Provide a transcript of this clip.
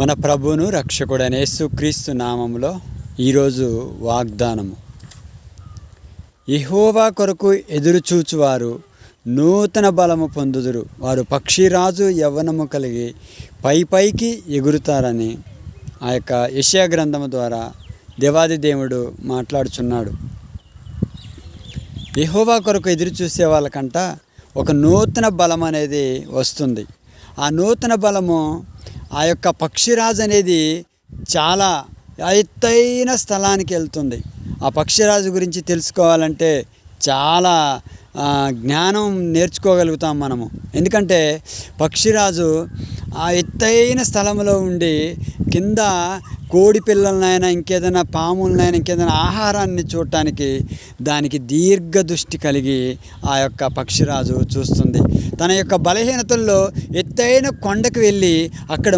మన ప్రభువును రక్షకుడైన యేసుక్రీస్తు నామములో ఈరోజు వాగ్దానము. యెహోవా కొరకు ఎదురుచూచువారు నూతన బలము పొందుదురు. వారు పక్షిరాజు యవ్వనము కలిగి పైకి ఎగురుతారని ఆ యొక్క యెషయా గ్రంథము ద్వారా దేవాది దేవుడు మాట్లాడుచున్నాడు. యెహోవా కొరకు ఎదురు చూసే వాళ్ళకంట ఒక నూతన బలం అనేది వస్తుంది. ఆ నూతన బలము ఆ యొక్క పక్షిరాజు అనేది చాలా ఎత్తైన స్థలానికి వెళ్తుంది. ఆ పక్షిరాజు గురించి తెలుసుకోవాలంటే చాలా జ్ఞానం నేర్చుకోగలుగుతాం మనము. ఎందుకంటే పక్షిరాజు ఆ ఎత్తైన స్థలంలో ఉండి కింద కోడి పిల్లలనైనా ఇంకేదైనా పాములనైనా ఇంకేదైనా ఆహారాన్ని చూడటానికి దానికి దీర్ఘ దృష్టి కలిగి ఆ యొక్క పక్షిరాజు చూస్తుంది. తన యొక్క బలహీనతల్లో ఎత్తైన కొండకు వెళ్ళి అక్కడ